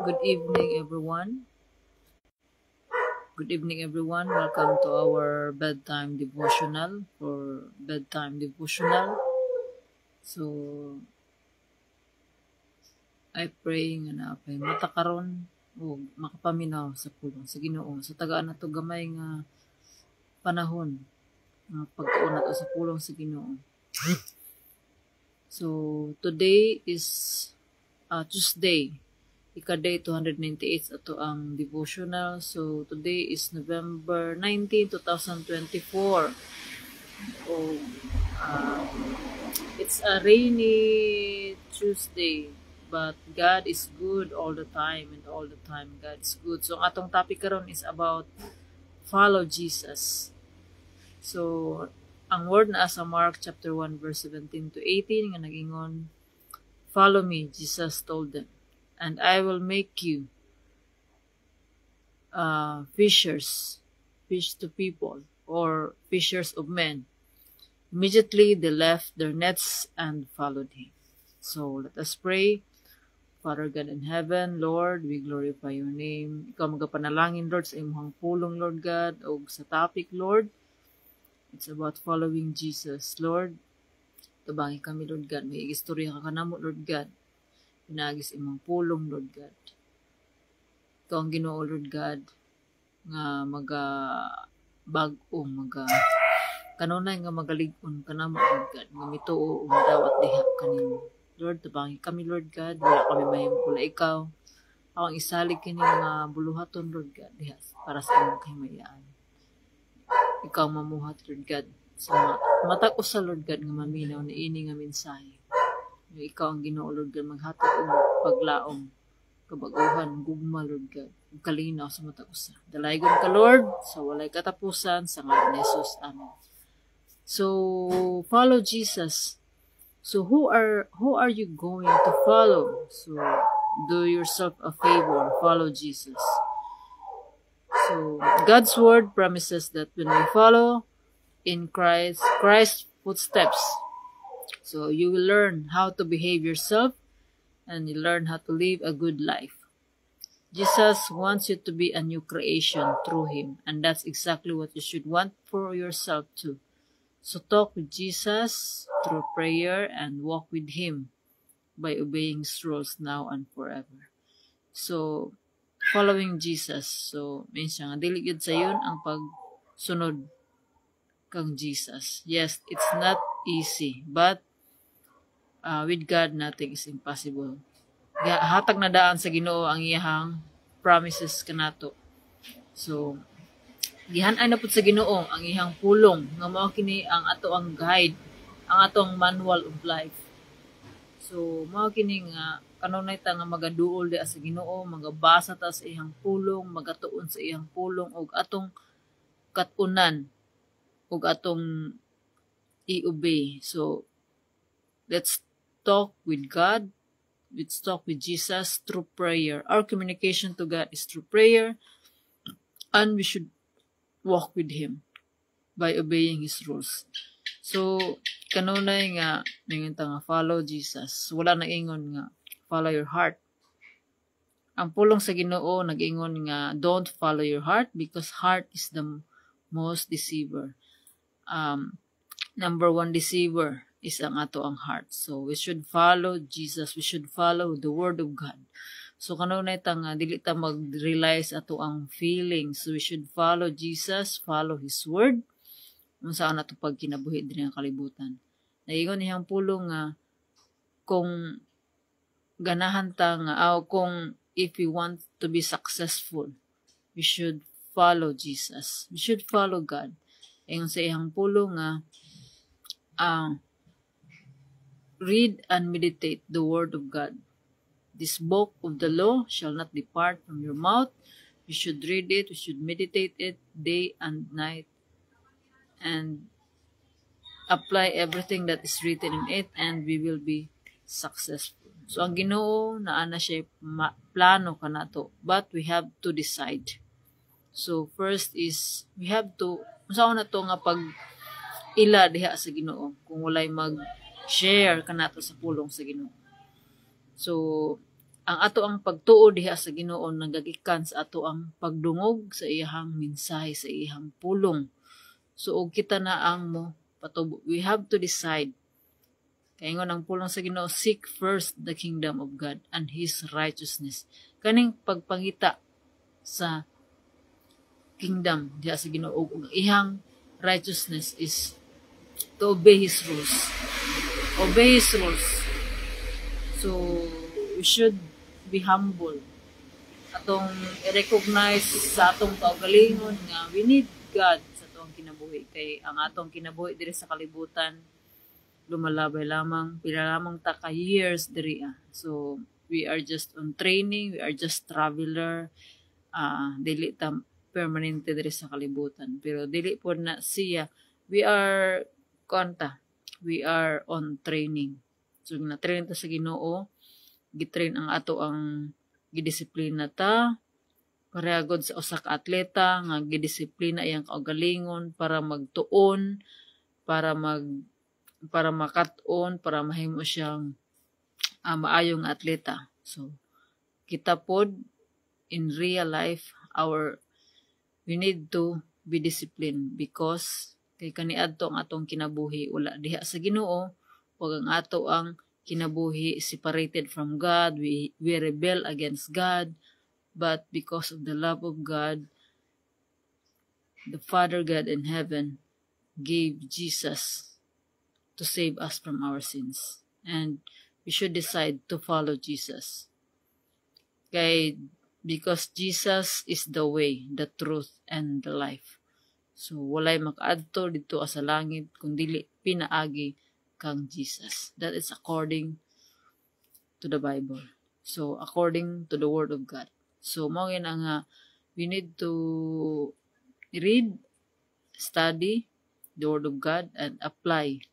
Good evening, everyone. Good evening, everyone. Welcome to our bedtime devotional for bedtime devotional. So, I pray nga na apay mata karon o makapaminaw sa pulong sa Ginoo. Sa tagaan nato gamay nga panahon nga pagtuon nato sa pulong sa Ginoo. So, today is Tuesday. Ika-day 298 ato ang devotional. So, today is November 19, 2024. Oh, it's a rainy Tuesday, but God is good all the time, and all the time God is good. So, ang atong topic karon is about follow Jesus. So, ang word na sa Mark chapter 1 verse 17 to 18 nga nagingon, "Follow me," Jesus told them, "and I will make you fishers, fish to people, or fishers of men." Immediately they left their nets and followed him. So let us pray. Father God in heaven, Lord, we glorify your name. Ikaw magapanalangin, Lord, sa imong pulong, Lord God, o sa topic, Lord. It's about following Jesus, Lord. Tabangi kami, Lord God. May istorya ka kanamo, Lord God. Pinagis imong pulong, Lord God. Ikaw ang Ginoo, Lord God, nga bag-o, kanunay nga magalig-on kanamo, Lord God, nga mituo dawat diha kanimo. Lord, tabangi kami, Lord God, wala kami mahimula ikaw. Ako ang isalig kini nga buluhaton, Lord God, diha para sa imong kahimayaan. Ikaw mamuhat, Lord God, sa mata ko sa Lord God nga maminaw na ini nga mensahe. Ikaw ang Ginoo, Lord God, maghatag og paglaom, kabaguhan, gugma, Lord God, kalinaw sa mata ko sa. Dalaygon ka, Lord, sa walay katapusan, sa ngalan ni Jesus. Amen. So, follow Jesus. So, who are you going to follow? So, do yourself a favor, follow Jesus. So, God's word promises that when we follow in Christ's footsteps, so you will learn how to behave yourself and you learn how to live a good life. Jesus wants you to be a new creation through him, and that's exactly what you should want for yourself too. So talk with Jesus through prayer and walk with him by obeying his rules now and forever. So, following Jesus. So, minsan nga, dili gyud sa yun ang pagsunod kang Jesus. Yes, it's not easy, but with God, nothing is impossible. Hatag na daan sa Ginoo ang iyahang promises kanato. So, gihan-ay na pud sa Ginoo ang ihang pulong nga mao kini ang ato ang guide, ang atong manual of life. So mao kini nga kanunay ta nga magaduol di sa Ginoo, magabasa ta sa ihang pulong, magatuon sa ihang pulong og atong katunan og atong i-obey. So let's talk with God. Let's talk with Jesus through prayer. Our communication to God is through prayer, and we should walk with him by obeying his rules. So, kanunay nga, ngayon nga, follow Jesus. Wala na ingon nga, follow your heart. Ang pulong sa Ginoo, nag-ingon nga, don't follow your heart because heart is the most deceiver. Number one deceiver is ang ato ang heart. So, we should follow Jesus. We should follow the Word of God. So, kanunay ta nga, dili ta mag-rely sa ato ang feelings. So, we should follow Jesus, follow His Word, kung saan nato pagkinabuhi din ang kalibutan. Naigon niyang pulong nga, kung ganahan ta nga, kung if we want to be successful, we should follow Jesus. We should follow God. Ayon sa iyang pulong nga, read and meditate the Word of God. This book of the law shall not depart from your mouth. You should read it, you should meditate it day and night, and apply everything that is written in it, and we will be successful. So, ang Ginoo, naana siya plano kanato, but we have to decide. So, first is, we have to, saan na to nga pag-ila diha sa Ginoo, kung walay mag-share kanato sa pulong sa Ginoo. So, ang ato ang pagtuo diha sa Ginoo nagagikan sa ato ang pagdungog sa iyahang mensahe, sa iyahang pulong. So og kita na ang mo patubo, we have to decide. Kaya nga ang pulong sa Ginoo, seek first the kingdom of God and His righteousness. Kaning pagpangita sa kingdom diha sa Ginoo ug iyang righteousness is to obey His rules. Obey His rules. So we should be humble. Atong i-recognize sa atong kaugalingon nga we need God sa atong kinabuhi. Kay ang atong kinabuhi diri sa kalibutan lumalabay lamang, pila lamang ta ka years diri. So, we are just on training, we are just traveler, dili ta permanente diri sa kalibutan. Pero dili po na siya, we are on training. So, na-train ta sa Ginoo, gitrain ang ato ang gidisiplina ta, parehagod sa usa ka atleta, nga gidisiplina iyang kaugalingon para magtuon, para makat-on, para mahimo siyang maayong atleta. So, kita pod in real life, we need to be disciplined because kay kaniadto ang atong kinabuhi wala diha sa Ginoo, wag ang ato ang kinabuhi separated from God, we rebel against God, but because of the love of God, the Father God in heaven gave Jesus to save us from our sins. And we should decide to follow Jesus. Because Jesus is the way, the truth, and the life. So, walay makaadto dito sa langit, kung dili pinaagi kang Jesus. That is according to the Bible. So, according to the Word of God. So, mao yun nga, we need to read, study the Word of God, and apply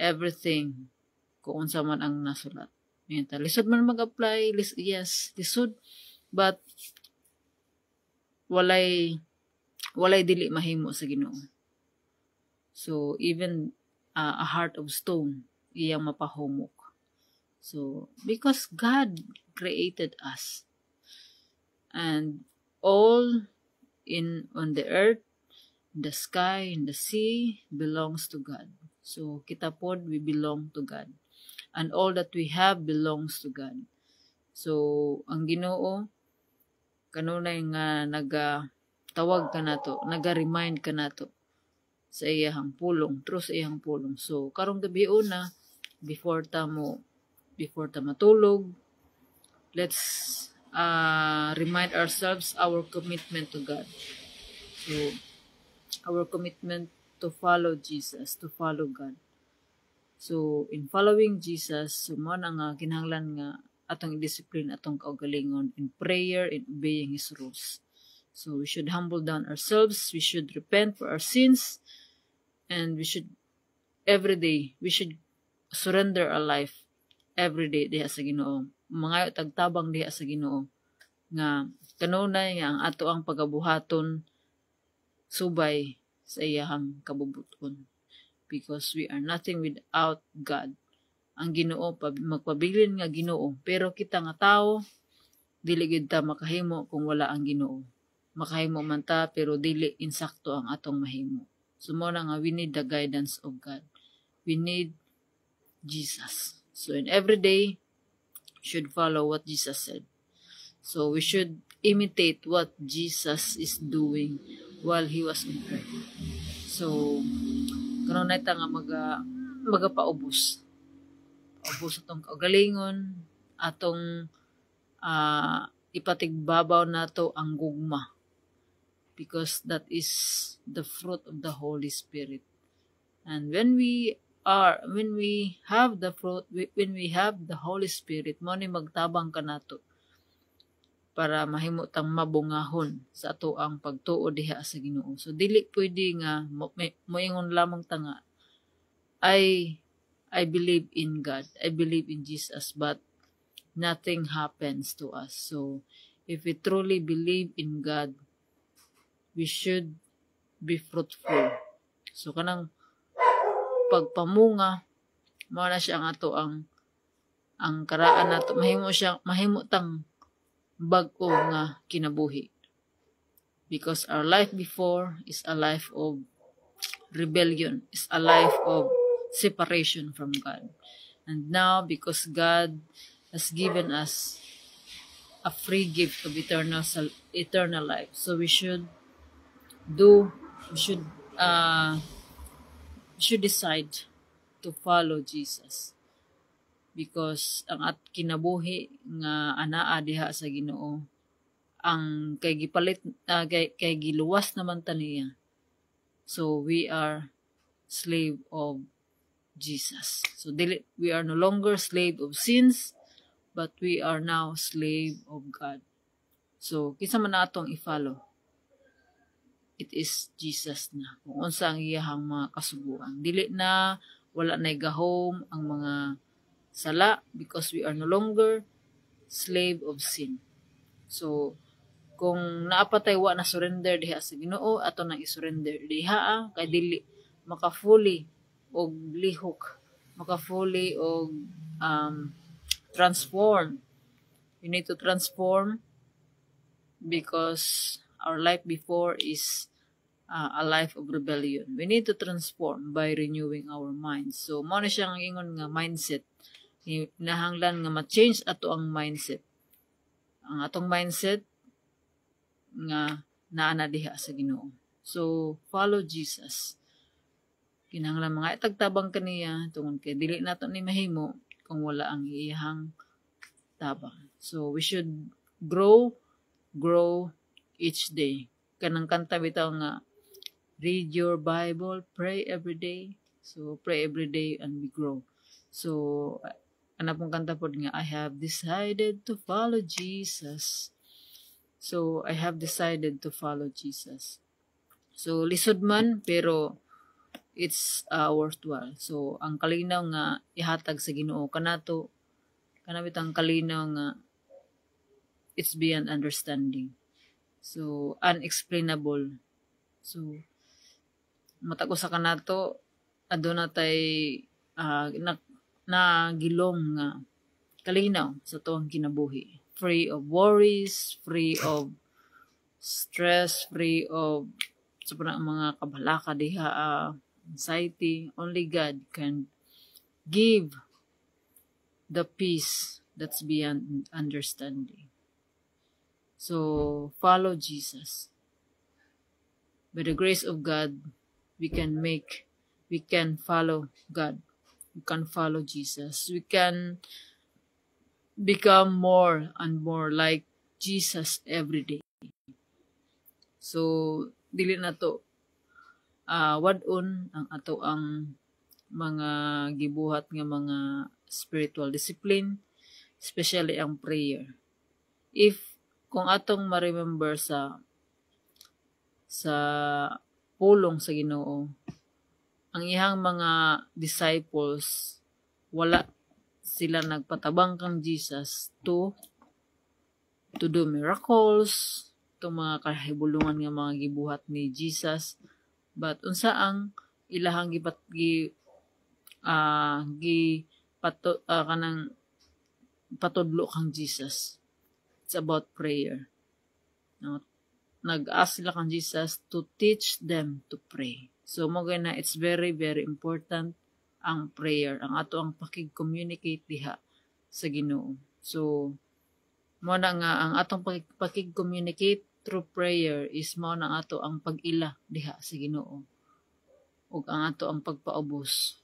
everything kung unsa man ang nasulat. Lisod man mag-apply, yes, lisod, but walay dili mahimo sa Ginoo. So even a heart of stone iyang mapahumok. So because God created us, and all on the earth, in the sky, in the sea belongs to God. So kita pod, we belong to God. And all that we have belongs to God. So, ang Ginoo, kanunay nga nagatawag ka nato, naga-remind ka nato sa iyahang pulong, through sa iyahang pulong. So, karong gabi una, before ta matulog, let's remind ourselves our commitment to God. So, our commitment to follow Jesus, to follow God. So, in following Jesus, mo na nga kinahanglan nga atong discipline, atong kaugalingon in prayer, in obeying His rules. So, we should humble down ourselves, we should repent for our sins, and we should surrender our life every day diha sa Ginoo. Mangayo tagtabang diha sa Ginoo nga kanunay nga ang ato ang pagabuhaton subay sa iyahang kabubuton. Because we are nothing without God. Ang Ginoo, magpabilin nga Ginoo. Pero kita nga tao, dili gid ta makahimo kung wala ang Ginoo. Makahimo man ta, pero dili insakto ang atong mahimo. So mo na nga, we need the guidance of God. We need Jesus. So in every day, should follow what Jesus said. So we should imitate what Jesus is doing while He was on earth. So, karon na ita nga magapaubos. Paubos atong kaugalingon, atong ipatigbabaw nato ang gugma. Because that is the fruit of the Holy Spirit. And when we have the fruit, when we have the Holy Spirit, mo ni magtabang ka nato para mahimo tang mabungahon sa ato ang pagtuo diha sa Ginoo. So dili pwede nga moingon lamang ta nga I believe in God, I believe in Jesus, but nothing happens to us. So if we truly believe in God, we should be fruitful. So kanang pagpamunga, mao na siya ang ato ang ang karaan nato mahimo tang bag-o nga kinabuhi. Because our life before is a life of rebellion, is a life of separation from God. And now, because God has given us a free gift of eternal life, so we should decide to follow Jesus. Because ang at kinabuhi nga anaa diha sa Ginoo, ang kay gipalit kay giluwas naman ta niya. So we are slave of Jesus. So we are no longer slave of sins, but we are now slave of God. So kinsa man natong i-follow? It is Jesus na. Kung unsa ang iyahang mga kasubuan. Dili na wala na gahom ang mga sala because we are no longer slave of sin. So kung naapatay wa na surrender diha sa Ginoo, ato nang i-surrender diha kay dili maka-fully og lihok, maka-fully og transform. We need to transform because our life before is a life of rebellion. We need to transform by renewing our minds. So mo na siyang ingon nga mindset. Nahanglan nga ma-change ato ang mindset. Ang atong mindset nga naana diha sa Ginoo. So follow Jesus. Kinahanglan mga itagtabang kaniya tungod kay dili nato ni mahimo kung wala ang iyahang tabang. So we should grow each day. Kanang kanta bitaw nga read your Bible, pray every day. So pray every day and we grow. So ana pong kanta pod nga I have decided to follow Jesus. So I have decided to follow Jesus. So lisod man pero it's worthwhile. So ang kalinaw nga ihatag sa Ginoo kanato kanabit ang kalinaw nga it's beyond understanding. So unexplainable. So matag usa kanato aduna tay nagilom nga kalinaw sa tuwang kinabuhi. Free of worries, free of stress, free of sa mga kabalaka diha, anxiety. Only God can give the peace that's beyond understanding. So follow Jesus. By the grace of God, we can follow God. We can follow Jesus. We can become more and more like Jesus every day. So dili na to wadon ang ato ang mga gibuhat nga mga spiritual discipline, especially ang prayer. Kung atong ma-remember sa pulong sa Ginoo, ang ihang mga disciples wala sila nagpatabang kang Jesus to do miracles, to mga kahibulungan nga mga gibuhat ni Jesus, but unsa ang ilahang kanang patudlo kang Jesus. It's about prayer. No? Nag-ask sila kang Jesus to teach them to pray. So mo na it's very very important ang prayer, ang ato ang pakig-communicate diha sa Ginoo. So mo na nga ang atong pakig-communicate through prayer is mo na ato ang pag-ila diha sa Ginoo ug ang ato ang pagpaubos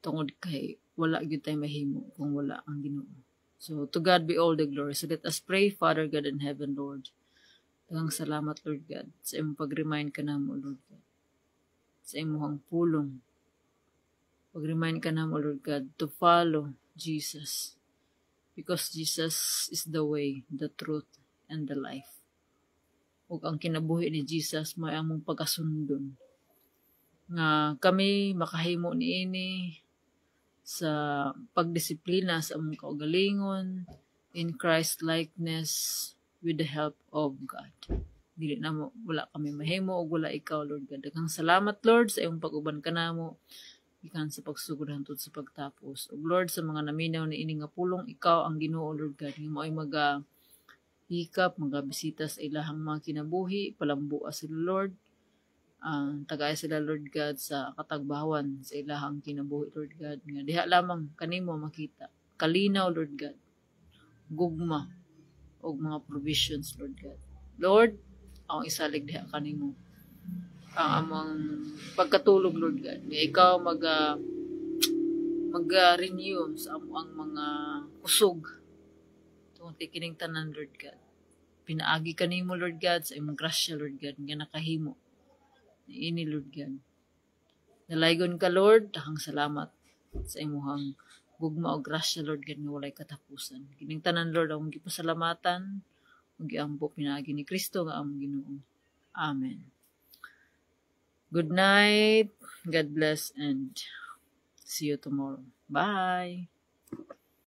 tungod kay wala gyud tay mahimo kung wala ang Ginoo. So to God be all the glory. So let us pray. Father God in heaven, Lord, daghang salamat Lord God sa imong pag-remind kanamo Lord God, sa imong pulong. Pag-remind ka namo Lord God to follow Jesus, because Jesus is the way, the truth, and the life. Ug ang kinabuhi ni Jesus may among pagkasundon nga kami makahimo niini sa pagdisiplina sa among kaugalingon in Christ likeness with the help of God. Dili na mo wala kami mahimo ug wala ikaw Lord God. Daghang salamat Lord sa imong pag-uban kanamo. gikan sa pagsugod hangtod sa pagtapos. Ug Lord, sa mga naminaw ni ini nga pulong, ikaw ang Ginoo, Lord God, nga mo'y hikap, mga bisita sa ilahang mga kinabuhi, palambua sila, Lord. Tagay sila, Lord God, sa katagbawan sa ilahang kinabuhi, Lord God. Nga diha lamang kanimo makita. Kalinaw, Lord God. Gugma o mga provisions, Lord God. Lord, akong isalig diha kanimo. Ang amang pagkatulog, Lord God. Nga ikaw mag-renew sa ang mga kusog. Tungkol kining tanan, Lord God. Pinaagi kanimo, Lord God, sa imong grasya, Lord God, nga nakahimo. Ini, Lord God. Nalaygon ka, Lord, dakang salamat sa imuhang gugma o grasya, Lord God, nga walay katapusan. Kining tanan, Lord, akong gipasalamatan, ug giampo pinaagi ni Kristo nga among Ginoo. Amen. Good night. God bless and see you tomorrow. Bye.